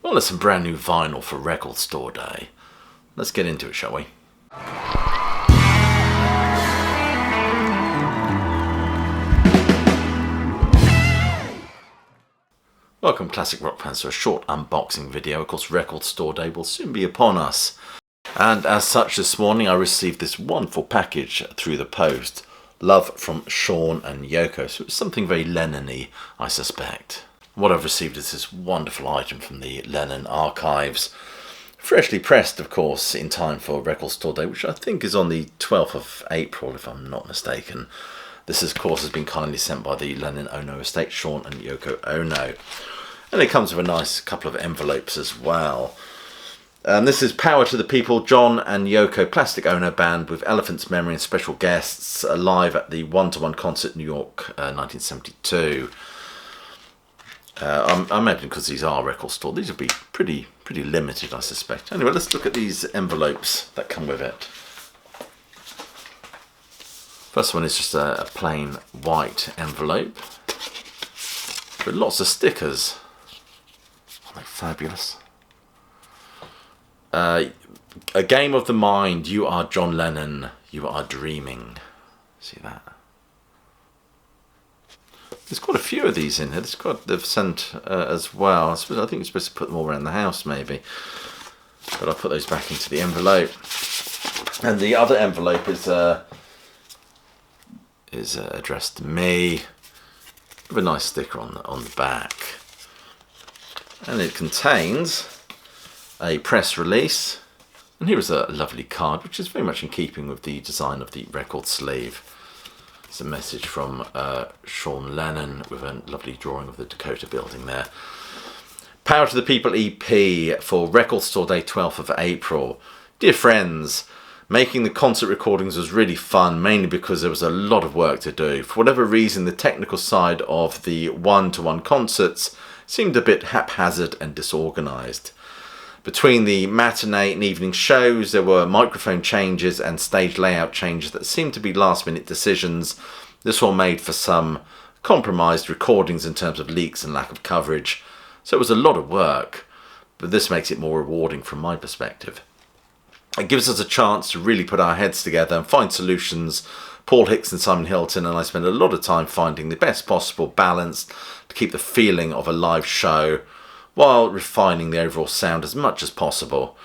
Well, there's some brand new vinyl for Record Store Day. Let's get into it, shall we? Welcome classic rock fans to a short unboxing video. Of course, Record Store Day will soon be upon us. And as such, this morning I received this wonderful package through the post. Love from Sean and Yoko. So it's something very Lennon-y, I suspect. What I've received is this wonderful item from the Lennon archives. Freshly pressed, of course, in time for Record Store Day, which I think is on the 12th of April, if I'm not mistaken. This, of course, has been kindly sent by the Lennon Ono estate, Sean and Yoko Ono. And it comes with a nice couple of envelopes as well. This is Power to the People, John and Yoko Plastic Ono Band with Elephant's Memory and special guests live at the One-to-One concert New York 1972. I imagine because these are Record Store, these will be pretty limited, I suspect. Anyway, let's look at these envelopes that come with it. First one is just a plain white envelope with lots of stickers. Aren't they fabulous? A game of the mind. You are John Lennon. You are dreaming. See that? There's quite a few of these in here. They've sent as well. I think you're supposed to put them all around the house, maybe. But I'll put those back into the envelope. And the other envelope is addressed to me, with a nice sticker on the back. And it contains a press release. And here is a lovely card, which is very much in keeping with the design of the record sleeve. It's a message from Sean Lennon with a lovely drawing of the Dakota building there. Power to the People EP for Record Store Day 12th of April. Dear friends, making the concert recordings was really fun, mainly because there was a lot of work to do. For whatever reason, the technical side of the one-to-one concerts seemed a bit haphazard and disorganised. Between the matinee and evening shows, there were microphone changes and stage layout changes that seemed to be last-minute decisions. This all made for some compromised recordings in terms of leaks and lack of coverage. So it was a lot of work, but this makes it more rewarding from my perspective. It gives us a chance to really put our heads together and find solutions. Paul Hicks and Simon Hilton and I spent a lot of time finding the best possible balance to keep the feeling of a live show, while refining the overall sound as much as possible.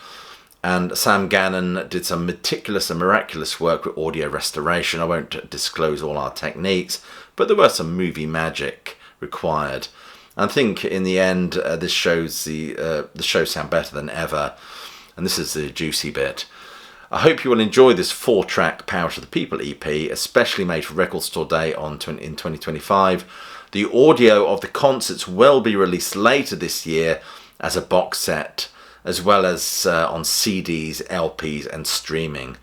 And Sam Gannon did some meticulous and miraculous work with audio restoration. I won't disclose all our techniques, but there were some movie magic required. And I think in the end, this shows the show sound better than ever. And this is the juicy bit. I hope you will enjoy this 4-track Power to the People EP, especially made for Record Store Day in 2025. The audio of the concerts will be released later this year as a box set, as well as on CDs, LPs and streaming.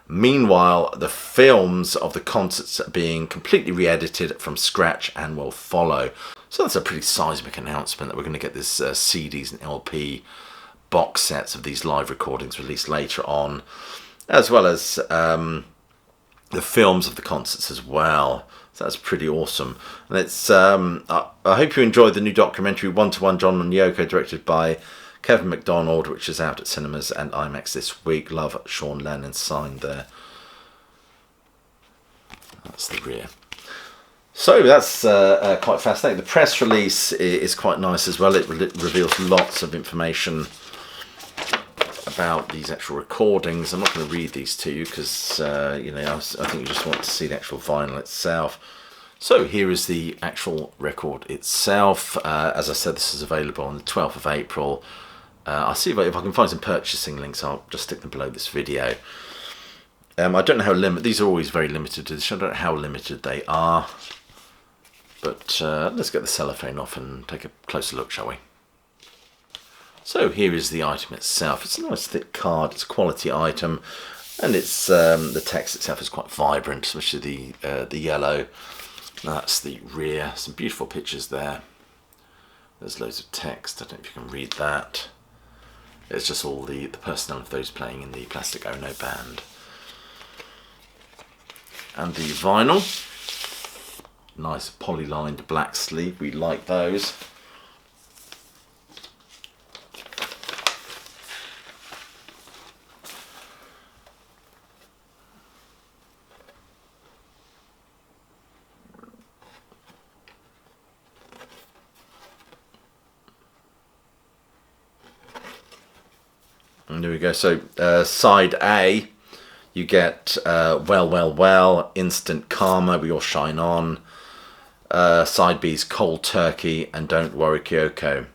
Meanwhile, the films of the concerts are being completely re-edited from scratch and will follow. So that's a pretty seismic announcement that we're going to get this CDs and LP box sets of these live recordings released later on, as well as the films of the concerts as well. So that's pretty awesome. And it's I hope you enjoyed the new documentary One-to-One John and Yoko, directed by Kevin MacDonald, which is out at cinemas and IMAX this week. Love, Sean Lennon, signed there. That's the rear. So that's quite fascinating. The press release is quite nice as well. It reveals lots of information about these actual recordings. I'm not going to read these to you because I think you just want to see the actual vinyl itself. So here is the actual record itself. As I said, this is available on the 12th of April. I'll see if I can find some purchasing links. I'll just stick them below this video. I don't know how limited, these are always very limited edition. I don't know how limited they are. But let's get the cellophane off and take a closer look, shall we? So here is the item itself. It's a nice thick card. It's a quality item, and it's the text itself is quite vibrant, especially the yellow. That's the rear. Some beautiful pictures there. There's loads of text. I don't know if you can read that. It's just all the personnel of those playing in the Plastic Ono band. And the vinyl. Nice polylined black sleeve. We like those. And there we go. So side A, you get Well, Well, Well, Instant Karma, We All Shine On. Side B's Cold Turkey and Don't Worry Kyoko.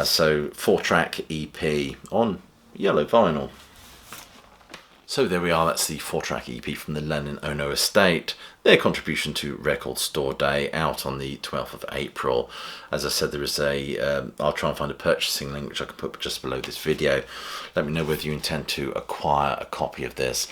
So 4-track EP on yellow vinyl. So there we are, that's the 4-track EP from the Lennon Ono estate. Their contribution to Record Store Day, out on the 12th of April. As I said, there is I'll try and find a purchasing link which I can put just below this video. Let me know whether you intend to acquire a copy of this.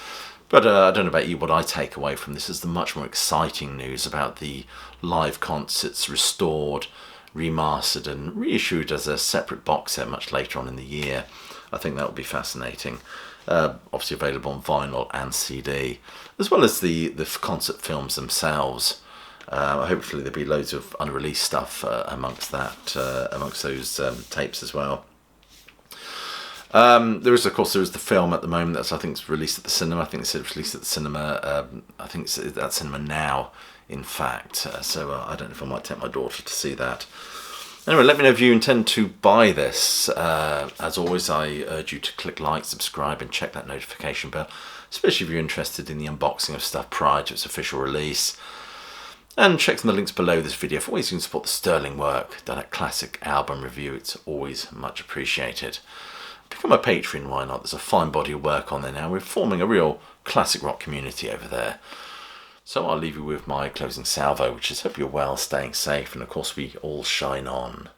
But I don't know about you, what I take away from this is the much more exciting news about the live concerts restored, remastered and reissued as a separate box set much later on in the year. I think that will be fascinating. Obviously available on vinyl and CD, as well as the concert films themselves. Hopefully there'll be loads of unreleased stuff amongst those tapes as well. There is the film at the moment that's, I think, it's released at the cinema. I think it's released at the cinema. I think it's at cinema now, in fact. So I don't know if I might take my daughter to see that. Anyway, let me know if you intend to buy this. As always, I urge you to click like, subscribe and check that notification bell, especially if you're interested in the unboxing of stuff prior to its official release. And check some of the links below this video for ways you can support the sterling work done at Classic Album Review. It's always much appreciated. Become a patron, why not? There's a fine body of work on there now. We're forming a real classic rock community over there. So I'll leave you with my closing salvo, which is hope you're well, staying safe, and of course we all shine on.